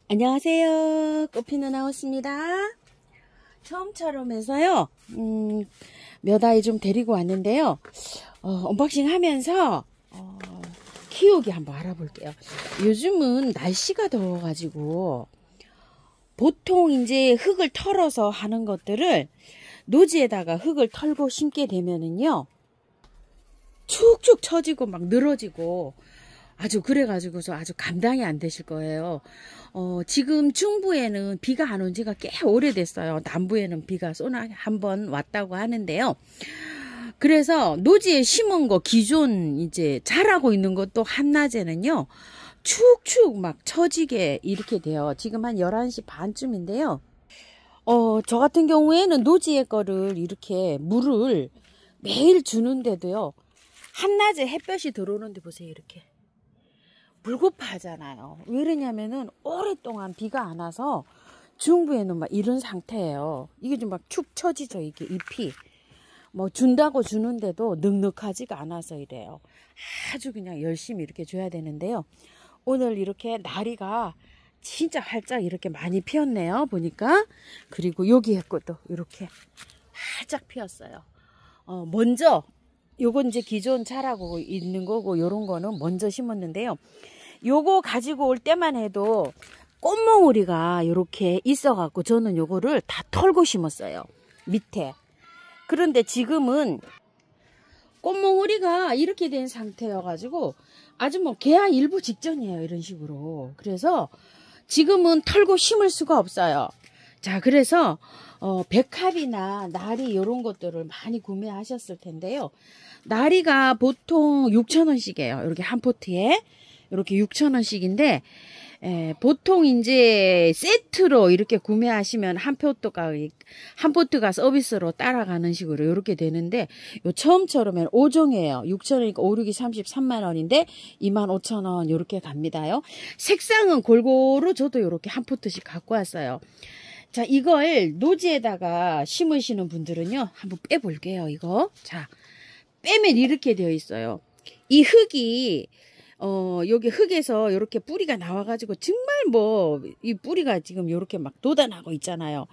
안녕하세요. 꽃피는 하우스입니다. 처음처럼 해서요, 몇 아이 좀 데리고 왔는데요. 언박싱 하면서, 키우기 한번 알아볼게요. 요즘은 날씨가 더워가지고, 보통 이제 흙을 털어서 하는 것들을 노지에다가 흙을 털고 심게 되면은요, 축축 처지고 막 늘어지고, 아주 그래가지고서 아주 감당이 안 되실 거예요. 지금 중부에는 비가 안 온 지가 꽤 오래됐어요. 남부에는 비가 쏘나 한번 왔다고 하는데요. 그래서 노지에 심은 거 기존 이제 자라고 있는 것도 한낮에는요. 축축 막 처지게 이렇게 돼요. 지금 한 11시 반쯤인데요. 저 같은 경우에는 노지에 거를 이렇게 물을 매일 주는데도요. 한낮에 햇볕이 들어오는데 보세요. 이렇게. 불고파하잖아요. 왜 그러냐면은 오랫동안 비가 안 와서 중부에는 막 이런 상태예요. 이게 좀 막 축 처지죠. 이게 잎이. 뭐 준다고 주는데도 넉넉하지가 않아서 이래요. 아주 그냥 열심히 이렇게 줘야 되는데요. 오늘 이렇게 나리가 진짜 활짝 이렇게 많이 피었네요. 보니까. 그리고 여기에 것도 이렇게 활짝 피었어요. 먼저 요건 이제 기존 자라고 있는 거고 요런 거는 먼저 심었는데요. 요거 가지고 올 때만 해도 꽃몽우리가 이렇게 있어 갖고 저는 요거를 다 털고 심었어요. 밑에. 그런데 지금은 꽃몽우리가 이렇게 된 상태여 가지고 아주 뭐 개화 일부 직전이에요. 이런 식으로. 그래서 지금은 털고 심을 수가 없어요. 자, 그래서 백합이나 나리 이런 것들을 많이 구매하셨을 텐데요. 나리가 보통 6,000원씩이에요. 이렇게 한 포트에 이렇게 6,000원씩인데 보통 이제 세트로 이렇게 구매하시면 한 포트가 서비스로 따라가는 식으로 이렇게 되는데 요 처음처럼은 5종이에요. 6,000원이니까 5, 6이 33만 원인데 25,000원 이렇게 갑니다요. 색상은 골고루 저도 이렇게 한 포트씩 갖고 왔어요. 자, 이걸 노지에다가 심으시는 분들은요. 한번 빼볼게요. 이거. 자, 빼면 이렇게 되어 있어요. 이 흙이 여기 흙에서 이렇게 뿌리가 나와가지고 정말 뭐 이 뿌리가 지금 이렇게 막 돋아나고 있잖아요.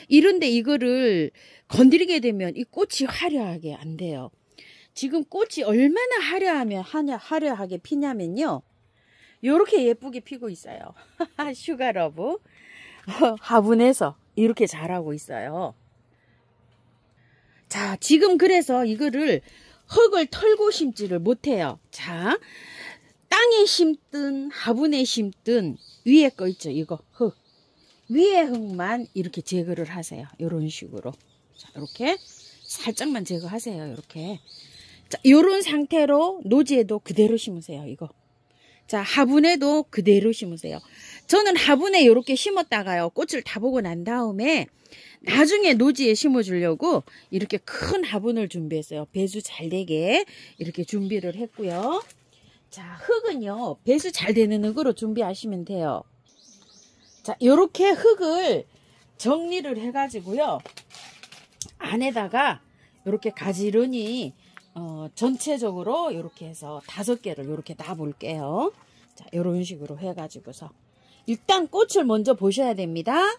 이런데 이거를 건드리게 되면 이 꽃이 화려하게 안 돼요. 지금 꽃이 얼마나 화려하게 피냐면요. 이렇게 예쁘게 피고 있어요. 슈가러브. 화분에서 이렇게 자라고 있어요. 자, 지금 그래서 이거를 흙을 털고 심지를 못해요. 자, 땅에 심든 화분에 심든 위에 거 있죠. 이거 흙. 위에 흙만 이렇게 제거를 하세요. 이런 식으로. 자, 이렇게 살짝만 제거하세요. 이렇게. 자, 이런 상태로 노지에도 그대로 심으세요. 이거. 자, 화분에도 그대로 심으세요. 저는 화분에 이렇게 심었다가요. 꽃을 다 보고 난 다음에 나중에 노지에 심어주려고 이렇게 큰 화분을 준비했어요. 배수 잘 되게 이렇게 준비를 했고요. 자, 흙은요. 배수 잘 되는 흙으로 준비하시면 돼요. 자, 이렇게 흙을 정리를 해가지고요. 안에다가 이렇게 가지런히 전체적으로 이렇게 해서 5개를 이렇게 놔볼게요. 자, 이런 식으로 해가지고서 일단 꽃을 먼저 보셔야 됩니다.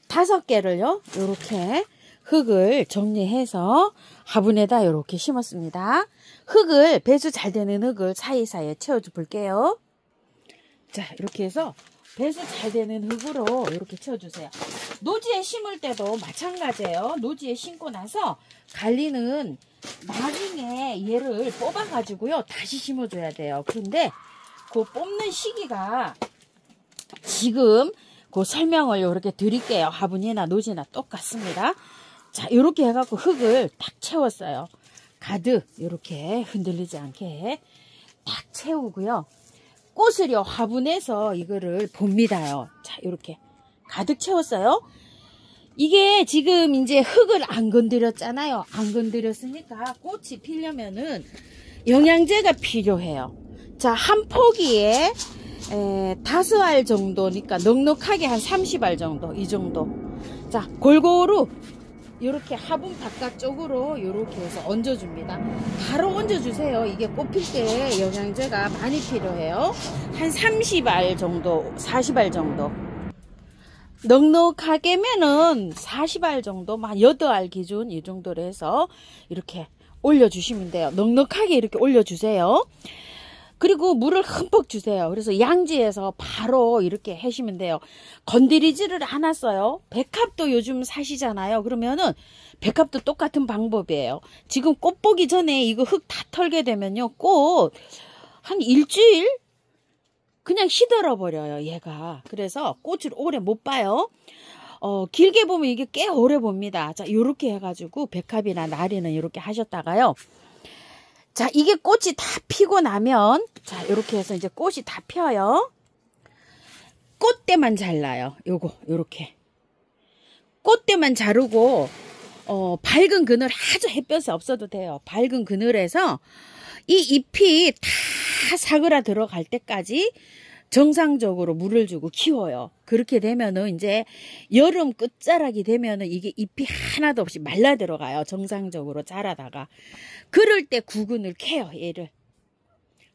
5개를요. 이렇게 흙을 정리해서 화분에다 이렇게 심었습니다. 흙을 배수 잘 되는 흙을 사이사이에 채워줘 볼게요. 자, 이렇게 해서 배수 잘 되는 흙으로 이렇게 채워주세요. 노지에 심을 때도 마찬가지예요. 노지에 심고 나서 관리는 나중에 얘를 뽑아가지고요. 다시 심어줘야 돼요. 그런데 그 뽑는 시기가 지금 그 설명을 이렇게 드릴게요. 화분이나 노지나 똑같습니다. 자, 이렇게 해갖고 흙을 딱 채웠어요. 가득 이렇게 흔들리지 않게 딱 채우고요. 꽃을요 화분에서 이거를 봅니다요. 자, 이렇게 가득 채웠어요. 이게 지금 이제 흙을 안 건드렸잖아요. 안 건드렸으니까 꽃이 피려면은 영양제가 필요해요. 자, 한 포기에 5알 정도니까 넉넉하게 한 30알 정도, 이 정도. 자, 골고루 이렇게 화분 바깥쪽으로 이렇게 해서 얹어줍니다. 바로 얹어주세요. 이게 꽃필 때 영양제가 많이 필요해요. 한 30알 정도, 40알 정도. 넉넉하게면은 40알 정도, 한 8알 기준 이 정도로 해서 이렇게 올려주시면 돼요. 넉넉하게 이렇게 올려주세요. 그리고 물을 흠뻑 주세요. 그래서 양지에서 바로 이렇게 하시면 돼요. 건드리지를 않았어요. 백합도 요즘 사시잖아요. 그러면은 백합도 똑같은 방법이에요. 지금 꽃 보기 전에 이거 흙 다 털게 되면요. 꽃 한 일주일 그냥 시들어 버려요. 얘가. 그래서 꽃을 오래 못 봐요. 길게 보면 이게 꽤 오래 봅니다. 자, 요렇게 해가지고 백합이나 나리는 이렇게 하셨다가요. 자, 이게 꽃이 다 피고 나면, 자, 이렇게 해서 이제 꽃이 다 펴요. 꽃대만 잘라요. 요렇게. 꽃대만 자르고, 밝은 그늘, 아주 햇볕이 없어도 돼요. 밝은 그늘에서 이 잎이 다 사그라 들어갈 때까지 정상적으로 물을 주고 키워요. 그렇게 되면은 이제 여름 끝자락이 되면은 이게 잎이 하나도 없이 말라 들어가요. 정상적으로 자라다가. 그럴 때 구근을 캐요. 얘를.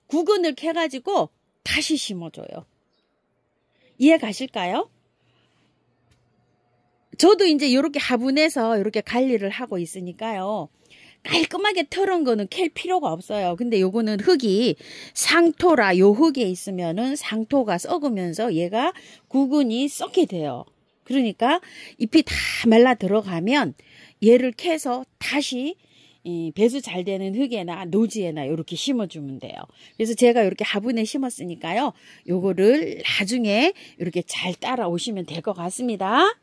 구근을 캐가지고 다시 심어줘요. 이해 가실까요? 저도 이제 이렇게 화분에서 이렇게 관리를 하고 있으니까요. 깔끔하게 털은 거는 캘 필요가 없어요. 근데 요거는 흙이 상토라 요 흙에 있으면은 상토가 썩으면서 얘가 구근이 썩게 돼요. 그러니까 잎이 다 말라 들어가면 얘를 캐서 다시 배수 잘 되는 흙에나 노지에나 이렇게 심어주면 돼요. 그래서 제가 이렇게 화분에 심었으니까요. 요거를 나중에 이렇게 잘 따라오시면 될 것 같습니다.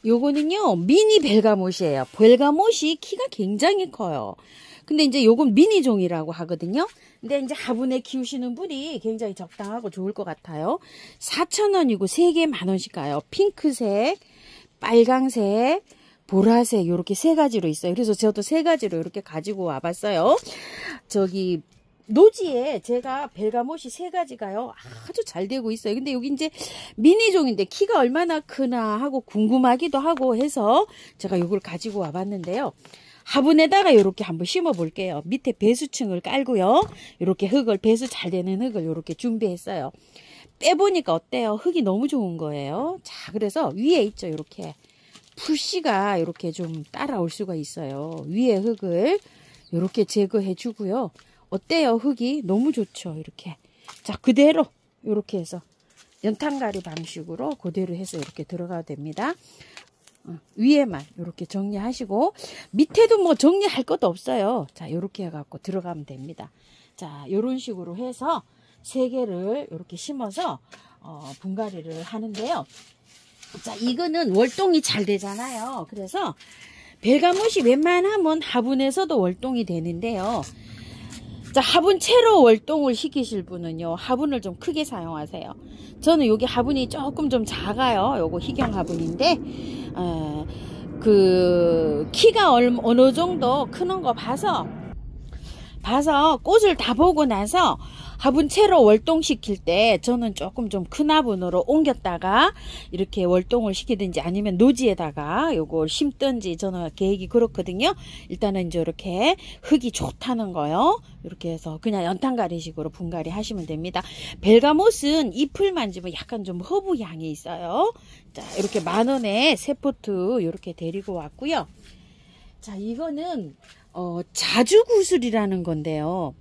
요거는요, 미니 벨가못이에요. 벨가못이 키가 굉장히 커요. 근데 이제 요건 미니종이라고 하거든요. 근데 이제 화분에 키우시는 분이 굉장히 적당하고 좋을 것 같아요. 4,000원이고 3개 10,000원씩 가요. 핑크색, 빨강색, 보라색 요렇게 3가지로 있어요. 그래서 저도 3가지로 이렇게 가지고 와봤어요. 저기 노지에 제가 벨가못이 3가지가요 아주 잘 되고 있어요. 근데 여기 이제 미니종인데 키가 얼마나 크나 하고 궁금하기도 하고 해서 제가 이걸 가지고 와봤는데요. 화분에다가 이렇게 한번 심어 볼게요. 밑에 배수층을 깔고요. 이렇게 흙을 배수 잘 되는 흙을 이렇게 준비했어요. 빼보니까 어때요? 흙이 너무 좋은 거예요. 자, 그래서 위에 있죠. 이렇게 풀씨가 이렇게 좀 따라올 수가 있어요. 위에 흙을 이렇게 제거해 주고요. 어때요? 흙이 너무 좋죠. 이렇게. 자, 그대로 이렇게 해서 연탄가리 방식으로 그대로 해서 이렇게 들어가도 됩니다. 위에만 이렇게 정리하시고 밑에도 뭐 정리할 것도 없어요. 자, 이렇게 해갖고 들어가면 됩니다. 자, 이런 식으로 해서 3개를 이렇게 심어서 분갈이를 하는데요. 자, 이거는 월동이 잘 되잖아요. 그래서 벨가못이 웬만하면 화분에서도 월동이 되는데요. 자, 화분 채로 월동을 시키실 분은요, 화분을 좀 크게 사용하세요. 저는 여기 화분이 조금 좀 작아요. 요거 희경 화분인데, 키가 어느 정도 크는 거 봐서 꽃을 다 보고 나서 화분 채로 월동시킬 때 저는 조금 좀 큰 화분으로 옮겼다가 이렇게 월동을 시키든지 아니면 노지에다가 요걸 심든지 저는 계획이 그렇거든요. 일단은 이제 이렇게 흙이 좋다는 거요. 이렇게 해서 그냥 연탄가리식으로 분갈이 하시면 됩니다. 벨가못은 잎을 만지면 약간 좀 허브 향이 있어요. 자, 이렇게 10,000원에 3포트 이렇게 데리고 왔고요. 자, 이거는 자주구슬이라는 건데요.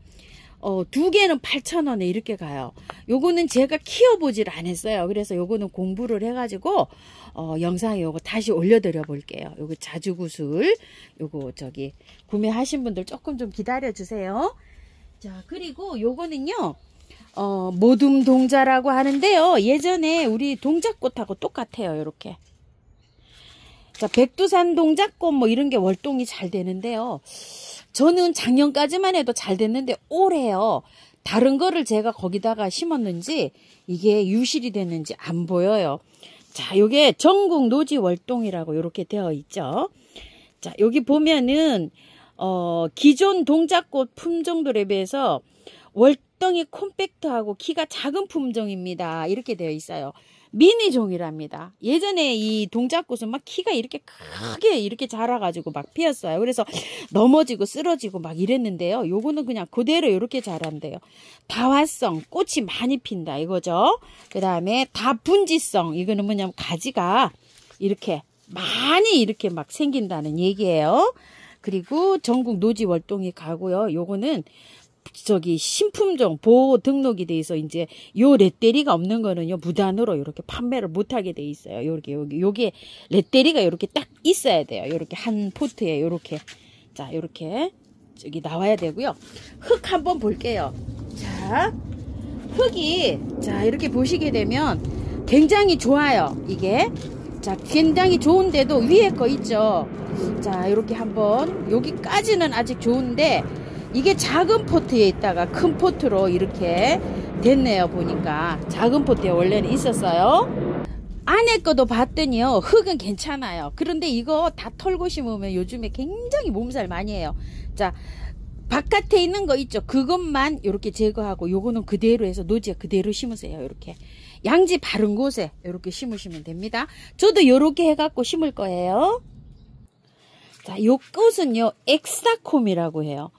2개는 8,000원에 이렇게 가요. 요거는 제가 키워보질 않았어요. 그래서 요거는 공부를 해가지고 영상에 요거 다시 올려드려 볼게요. 요거 자주구슬 요거 저기 구매하신 분들 조금 좀 기다려 주세요. 자, 그리고 요거는요 모둠동자라고 하는데요. 예전에 우리 동작꽃하고 똑같아요. 요렇게. 자, 백두산 동작꽃 뭐 이런 게 월동이 잘 되는데요. 저는 작년까지만 해도 잘 됐는데 올해요. 다른 거를 제가 거기다가 심었는지 이게 유실이 됐는지 안 보여요. 자, 요게 전국 노지 월동이라고 이렇게 되어 있죠. 자, 여기 보면은 기존 동작꽃 품종들에 비해서 월덩이 콤팩트하고 키가 작은 품종입니다. 이렇게 되어 있어요. 미니종이랍니다. 예전에 이 동작꽃은 막 키가 이렇게 크게 이렇게 자라가지고 막 피었어요. 그래서 넘어지고 쓰러지고 막 이랬는데요. 요거는 그냥 그대로 이렇게 자란대요. 다화성, 꽃이 많이 핀다 이거죠. 그 다음에 다분지성, 이거는 뭐냐면 가지가 이렇게 많이 이렇게 막 생긴다는 얘기예요. 그리고 전국 노지 월동이 가고요. 요거는 저기 신품종 보호 등록이 돼 있어. 이제 요 렛데리가 없는 거는요 무단으로 이렇게 판매를 못하게 돼 있어요. 요게 렛데리가 이렇게 딱 있어야 돼요. 요렇게 한 포트에 요렇게 자 요렇게 저기 나와야 되고요. 흙 한번 볼게요. 자 흙이 자 이렇게 보시게 되면 굉장히 좋아요. 이게 자 굉장히 좋은데도 위에 거 있죠. 자 이렇게 한번 여기까지는 아직 좋은데 이게 작은 포트에 있다가 큰 포트로 이렇게 됐네요. 보니까 작은 포트에 원래는 있었어요. 안에 거도 봤더니요 흙은 괜찮아요. 그런데 이거 다 털고 심으면 요즘에 굉장히 몸살 많이 해요. 자 바깥에 있는 거 있죠. 그것만 이렇게 제거하고 요거는 그대로 해서 노지에 그대로 심으세요. 이렇게 양지 바른 곳에 이렇게 심으시면 됩니다. 저도 이렇게 해갖고 심을 거예요. 자, 요 꽃은요 엑사콤이라고 해요.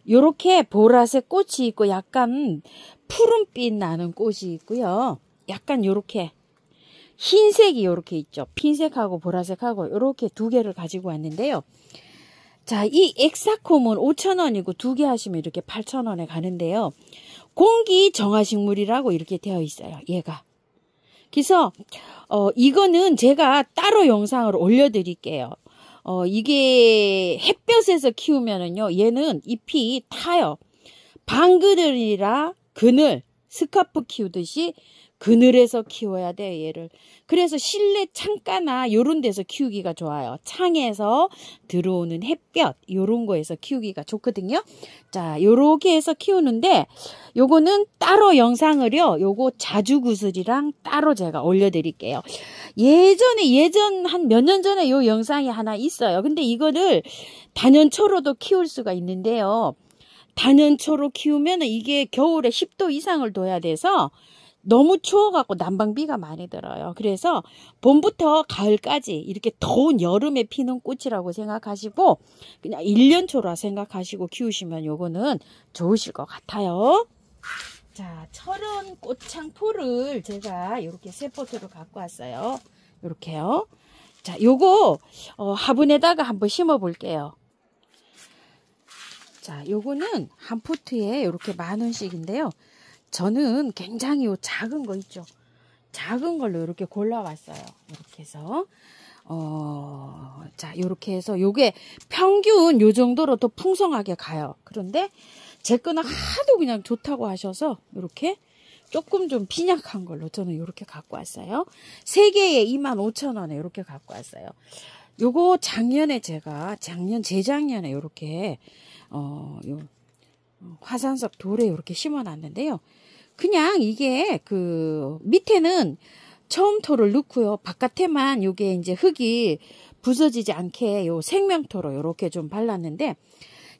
요렇게 보라색 꽃이 있고 약간 푸른빛 나는 꽃이 있고요. 약간 요렇게 흰색이 요렇게 있죠. 흰색하고 보라색하고 요렇게 두 개를 가지고 왔는데요. 자, 이 엑사콤은 5,000원이고 두 개 하시면 이렇게 8,000원에 가는데요. 공기 정화식물이라고 이렇게 되어 있어요. 얘가. 그래서 이거는 제가 따로 영상을 올려드릴게요. 이게 햇볕에서 키우면은요, 얘는 잎이 타요. 방그늘이라 그늘, 스카프 키우듯이 그늘에서 키워야 돼요, 얘를. 그래서 실내 창가나 요런 데서 키우기가 좋아요. 창에서 들어오는 햇볕, 요런 거에서 키우기가 좋거든요. 자, 요렇게 해서 키우는데, 요거는 따로 영상을요, 요거 자주구슬이랑 따로 제가 올려드릴게요. 예전 한 몇 년 전에 요 영상이 하나 있어요. 근데 이거를 단연초로도 키울 수가 있는데요. 단연초로 키우면 이게 겨울에 10도 이상을 둬야 돼서 너무 추워갖고 난방비가 많이 들어요. 그래서 봄부터 가을까지 이렇게 더운 여름에 피는 꽃이라고 생각하시고 그냥 1년초라 생각하시고 키우시면 요거는 좋으실 것 같아요. 자, 철원 꽃창포를 제가 이렇게 세 포트로 갖고 왔어요. 이렇게요. 자, 요거 화분에다가 한번 심어 볼게요. 자, 요거는 한 포트에 이렇게 10,000원씩인데요. 저는 굉장히 요 작은 거 있죠. 작은 걸로 이렇게 골라왔어요. 이렇게 해서 자, 요렇게 해서 요게 평균 요 정도로 더 풍성하게 가요. 그런데 제 거는 하도 그냥 좋다고 하셔서 이렇게 조금 좀 빈약한 걸로 저는 이렇게 갖고 왔어요. 3개에 25,000원에 이렇게 갖고 왔어요. 요거 작년에 제가 재작년에 이렇게 화산석 돌에 이렇게 심어 놨는데요. 그냥 이게 그 밑에는 처음토를 넣고요. 바깥에만 요게 이제 흙이 부서지지 않게 요 생명토로 이렇게 좀 발랐는데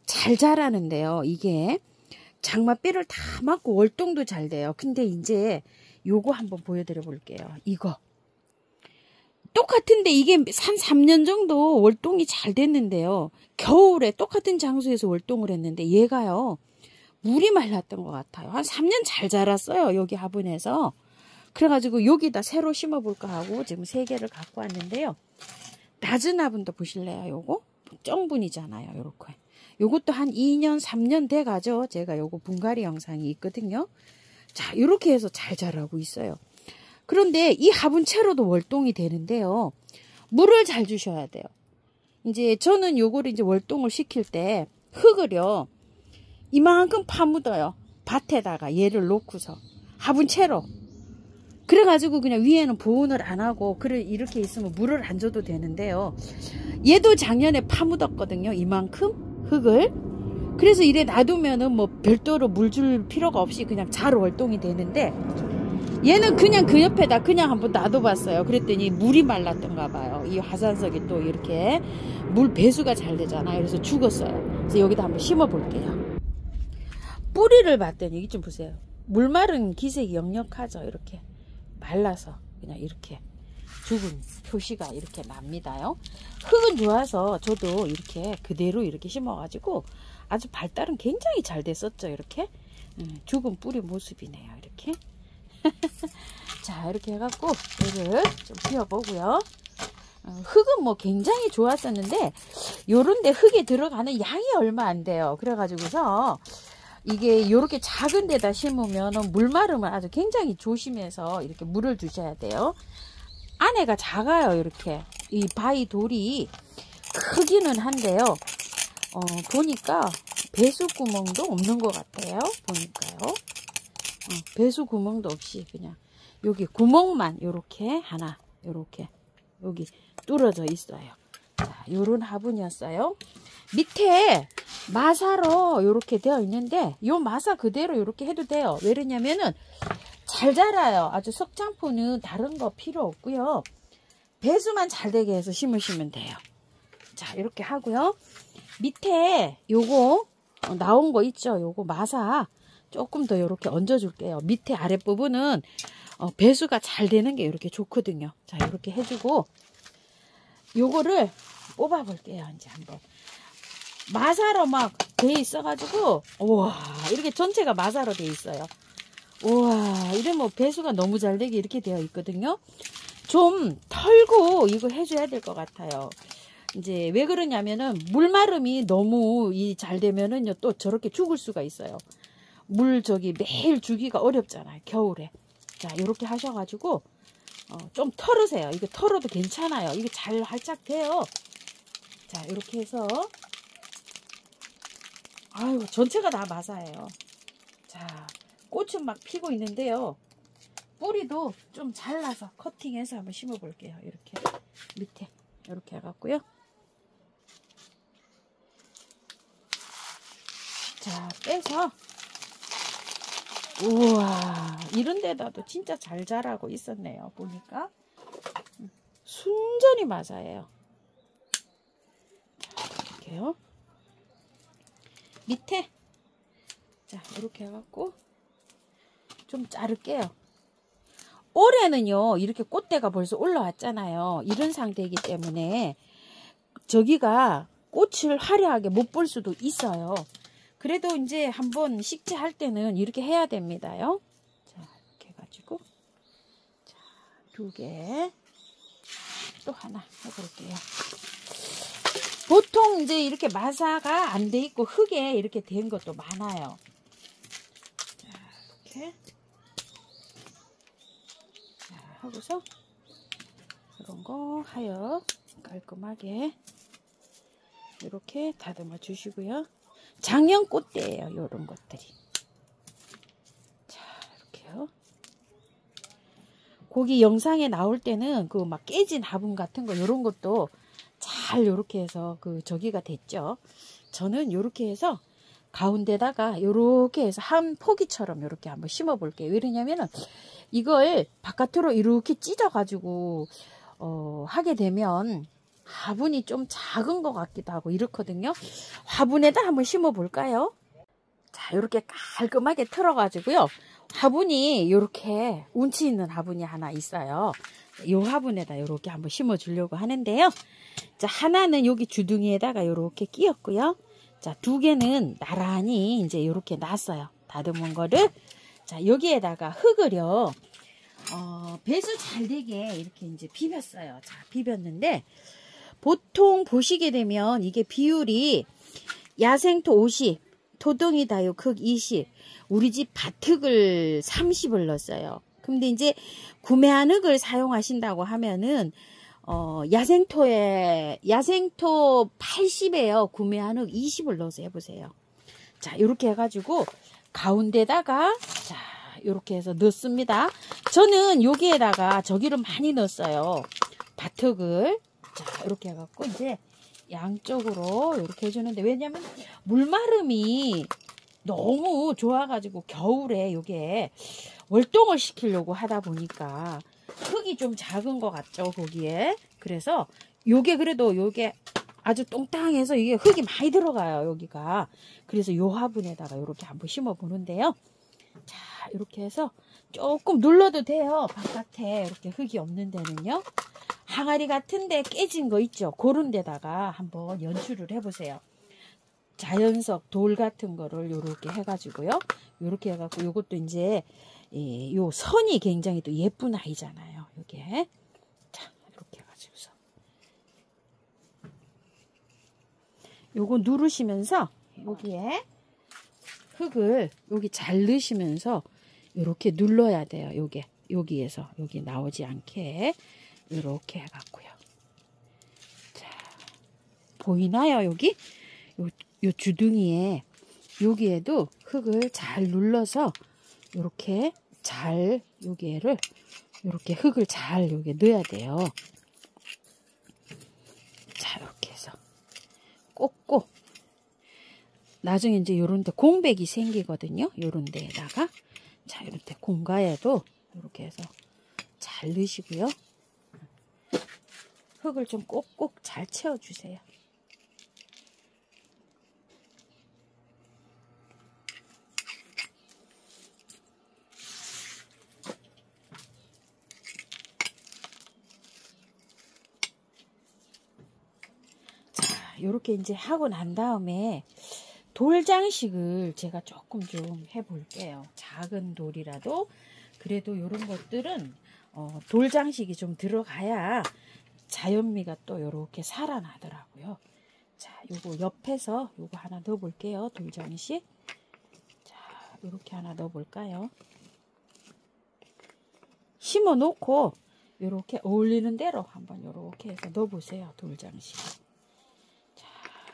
잘 자라는데요. 이게 장맛비를 다 맞고 월동도 잘 돼요. 근데 이제 요거 한번 보여드려 볼게요. 이거 똑같은데 이게 한 3년 정도 월동이 잘 됐는데요. 겨울에 똑같은 장소에서 월동을 했는데 얘가요. 물이 말랐던 것 같아요. 한 3년 잘 자랐어요. 여기 화분에서. 그래가지고 여기다 새로 심어볼까 하고 지금 3개를 갖고 왔는데요. 낮은 화분도 보실래요? 요거? 정분이잖아요. 요렇게. 요것도 한 2년, 3년 돼가죠. 제가 요거 분갈이 영상이 있거든요. 자, 요렇게 해서 잘 자라고 있어요. 그런데 이 화분채로도 월동이 되는데요. 물을 잘 주셔야 돼요. 이제 저는 요거를 이제 월동을 시킬 때 흙을요. 이만큼 파묻어요. 밭에다가 얘를 놓고서 화분채로. 그래가지고 그냥 위에는 보온을 안 하고 이렇게 있으면 물을 안 줘도 되는데요. 얘도 작년에 파묻었거든요. 이만큼 흙을. 그래서 이래 놔두면은 뭐 별도로 물 줄 필요가 없이 그냥 잘 월동이 되는데 얘는 그냥 그 옆에다 그냥 한번 놔둬봤어요. 그랬더니 물이 말랐던가 봐요. 이 화산석이 또 이렇게 물 배수가 잘 되잖아요. 그래서 죽었어요. 그래서 여기다 한번 심어 볼게요. 뿌리를 봤더니 이게 좀 보세요. 물 마른 기색이 역력하죠. 이렇게 말라서 그냥 이렇게 죽은 표시가 이렇게 납니다요. 흙은 좋아서 저도 이렇게 그대로 이렇게 심어가지고 아주 발달은 굉장히 잘 됐었죠. 이렇게 죽은 뿌리 모습이네요. 이렇게 자, 이렇게 해갖고 얘를 좀 피워보고요. 흙은 뭐 굉장히 좋았었는데 요런데 흙에 들어가는 양이 얼마 안 돼요. 그래가지고서 이게 요렇게 작은 데다 심으면 물 마름을 아주 굉장히 조심해서 이렇게 물을 주셔야 돼요. 안에가 작아요. 이렇게 이 바위 돌이 크기는 한데요. 보니까 배수 구멍도 없는 것 같아요. 보니까요. 배수 구멍도 없이 그냥 여기 구멍만 요렇게 하나 요렇게 여기 뚫어져 있어요. 자, 요런 화분이었어요. 밑에 마사로 요렇게 되어 있는데 요 마사 그대로 요렇게 해도 돼요. 왜 그러냐면은 잘 자라요. 아주 석장포는 다른 거 필요 없고요. 배수만 잘 되게 해서 심으시면 돼요. 자, 이렇게 하고요. 밑에 요거 나온 거 있죠. 요거 마사 조금 더 이렇게 얹어 줄게요. 밑에 아랫부분은 배수가 잘 되는 게 이렇게 좋거든요. 자, 이렇게 해주고 요거를 뽑아 볼게요. 이제 한번 마사로 막 돼 있어 가지고 우와, 이렇게 전체가 마사로 돼 있어요. 우와, 이래 뭐 배수가 너무 잘 되게 이렇게 되어 있거든요. 좀 털고 이거 해줘야 될 것 같아요. 이제 왜 그러냐면은 물마름이 너무 잘 되면은요 또 저렇게 죽을 수가 있어요. 물 매일 주기가 어렵잖아요. 겨울에. 자, 이렇게 하셔가지고 좀 털으세요. 이거 털어도 괜찮아요. 이게 잘 활짝 돼요. 자, 이렇게 해서 아유, 전체가 다 마사예요. 자, 꽃은 막 피고 있는데요. 뿌리도 좀 잘라서 커팅해서 한번 심어 볼게요. 이렇게 밑에 이렇게 해갖고요. 자, 빼서 우와, 이런 데다도 진짜 잘 자라고 있었네요. 보니까 순전히 마사예요. 자, 이렇게요. 밑에 자, 이렇게 해갖고 좀 자를게요. 올해는요 이렇게 꽃대가 벌써 올라왔잖아요. 이런 상태이기 때문에 저기가 꽃을 화려하게 못 볼 수도 있어요. 그래도 이제 한번 식재할 때는 이렇게 해야 됩니다요. 자, 이렇게 해가지고 자, 2개 또 하나 해볼게요. 보통 이제 이렇게 마사가 안 돼 있고 흙에 이렇게 된 것도 많아요. 자, 이렇게 자, 하고서 이런 거 하여 깔끔하게 이렇게 다듬어 주시고요. 작년 꽃대예요. 이런 것들이. 자, 이렇게요. 거기 영상에 나올 때는 그 막 깨진 화분 같은 거 이런 것도 잘 요렇게 해서 저기가 됐죠. 저는 요렇게 해서 가운데다가 요렇게 해서 한 포기처럼 요렇게 한번 심어 볼게요. 왜 그러냐면은 이걸 바깥으로 이렇게 찢어 가지고 하게 되면 화분이 좀 작은 것 같기도 하고 이렇거든요. 화분에다 한번 심어 볼까요? 자, 이렇게 깔끔하게 틀어 가지고요. 화분이 이렇게 운치 있는 화분이 하나 있어요. 이 화분에다 이렇게 한번 심어 주려고 하는데요. 자, 하나는 여기 주둥이에다가 이렇게 끼웠고요. 자, 2개는 나란히 이제 이렇게 놨어요. 다듬은 거를. 자, 여기에다가 흙을요. 배수 잘 되게 이렇게 이제 비볐어요. 자, 비볐는데 보통 보시게 되면 이게 비율이 야생토 50, 토동이 다육 흙 20, 우리 집 밭흙을 30을 넣었어요. 근데 이제 구매한 흙을 사용하신다고 하면은 야생토 80에요. 구매한 흙 20을 넣어서 해보세요. 자, 이렇게 해가지고 가운데다가 자, 이렇게 해서 넣습니다. 저는 여기에다가 저기를 많이 넣었어요. 밭흙을. 자, 이렇게 해갖고 이제 양쪽으로 이렇게 해주는데, 왜냐면 물마름이 너무 좋아가지고 겨울에 요게 월동을 시키려고 하다 보니까 흙이 좀 작은 것 같죠, 거기에. 그래서 요게 그래도 요게 아주 똥땅해서 이게 흙이 많이 들어가요, 여기가. 그래서 요 화분에다가 이렇게 한번 심어 보는데요. 자, 이렇게 해서 조금 눌러도 돼요. 바깥에 이렇게 흙이 없는 데는요. 항아리 같은데 깨진 거 있죠? 그런 데다가 한번 연출을 해보세요. 자연석 돌 같은 거를 요렇게 해가지고요. 요렇게 해갖고 요것도 이제 요 선이 굉장히 또 예쁜 아이잖아요. 요게. 자, 이렇게 해가지고서. 요거 누르시면서 여기에 흙을 여기 잘 넣으시면서 요렇게 눌러야 돼요. 요게. 여기에서 여기 나오지 않게 이렇게 해갖고요. 자, 보이나요? 여기? 요 주둥이에 여기에도 흙을 잘 눌러서 이렇게 잘 여기를 이렇게 흙을 잘 여기 넣어야 돼요. 자, 이렇게 해서 꽂고 나중에 이제 요런 데 공백이 생기거든요. 요런 데에다가 자, 이런 데 공가에도 이렇게 해서 잘 넣으시고요. 흙을 좀 꼭꼭 잘 채워주세요. 자, 요렇게 이제 하고 난 다음에 돌장식을 제가 조금 좀 해볼게요. 작은 돌이라도 그래도 요런 것들은 돌장식이 좀 들어가야 자연미가 또 요렇게 살아나더라고요. 자, 요거 옆에서 요거 하나 넣어 볼게요. 돌장식. 자, 요렇게 하나 넣어 볼까요? 심어 놓고 요렇게 어울리는 대로 한번 요렇게 해서 넣어 보세요. 돌장식. 자,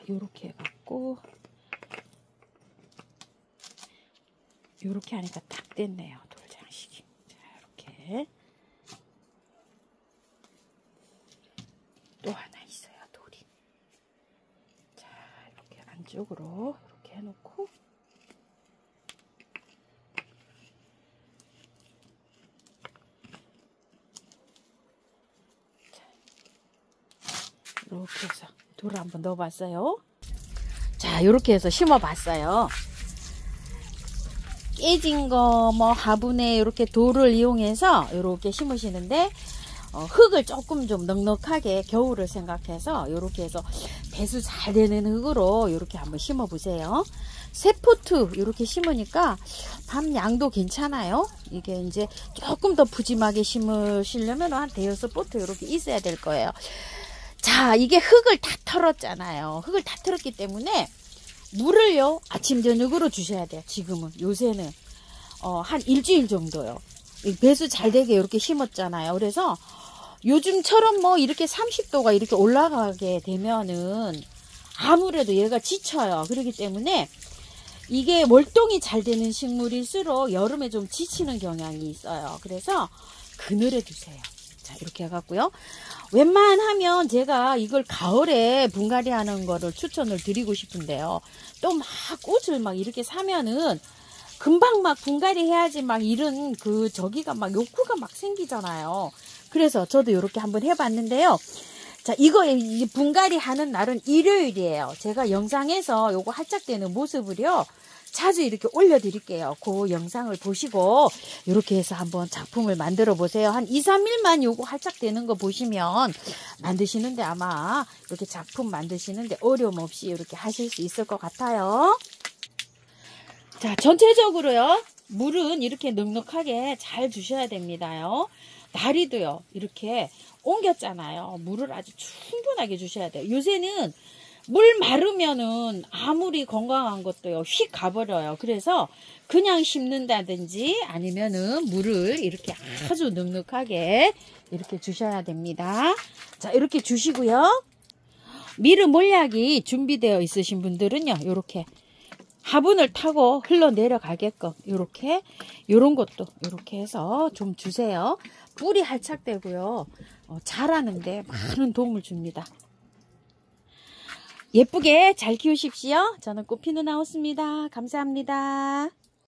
요렇게 해 갖고 요렇게 하니까 딱 됐네요. 돌장식이. 자, 이렇게 또 하나 있어요. 돌이. 자, 이렇게 안쪽으로 이렇게 해놓고 자, 이렇게 해서 돌을 한번 넣어봤어요. 자, 이렇게 해서 심어봤어요. 깨진 거 뭐 화분에 이렇게 돌을 이용해서 이렇게 심으시는데 흙을 조금 좀 넉넉하게 겨울을 생각해서 이렇게 해서 배수 잘 되는 흙으로 이렇게 한번 심어 보세요. 3포트 이렇게 심으니까 밤 양도 괜찮아요. 이게 이제 조금 더 푸짐하게 심으시려면 한 5-6포트 이렇게 있어야 될 거예요. 자, 이게 흙을 다 털었잖아요. 흙을 다 털었기 때문에 물을요 아침 저녁으로 주셔야 돼요. 지금은 요새는 한 일주일 정도요. 배수 잘 되게 이렇게 심었잖아요. 그래서 요즘처럼 뭐 이렇게 30도가 이렇게 올라가게 되면은 아무래도 얘가 지쳐요. 그렇기 때문에 이게 월동이 잘 되는 식물일수록 여름에 좀 지치는 경향이 있어요. 그래서 그늘에 두세요. 자, 이렇게 해갖고요. 웬만하면 제가 이걸 가을에 분갈이 하는 거를 추천을 드리고 싶은데요. 또 막 꽃을 막 이렇게 사면은 금방 막 분갈이 해야지 막 이런 저기가 막 욕구가 막 생기잖아요. 그래서 저도 이렇게 한번 해봤는데요. 자, 이거 분갈이 하는 날은 일요일이에요. 제가 영상에서 요거 활짝되는 모습을요. 자주 이렇게 올려드릴게요. 그 영상을 보시고 이렇게 해서 한번 작품을 만들어 보세요. 한 2-3일만 요거 활짝되는 거 보시면 만드시는데 아마 이렇게 작품 만드시는데 어려움 없이 이렇게 하실 수 있을 것 같아요. 자, 전체적으로요. 물은 이렇게 넉넉하게 잘 주셔야 됩니다요. 나리도요. 이렇게 옮겼잖아요. 물을 아주 충분하게 주셔야 돼요. 요새는 물 마르면은 아무리 건강한 것도요 휙 가버려요. 그래서 그냥 심는다든지 아니면은 물을 이렇게 아주 넉넉하게 이렇게 주셔야 됩니다. 자, 이렇게 주시고요. 미르 몰약이 준비되어 있으신 분들은요 이렇게 화분을 타고 흘러내려가게끔 이렇게 요런 것도 이렇게 해서 좀 주세요. 뿌리 활착되고요 자라는데 많은 도움을 줍니다. 예쁘게 잘 키우십시오. 저는 꽃피누나였습니다. 감사합니다.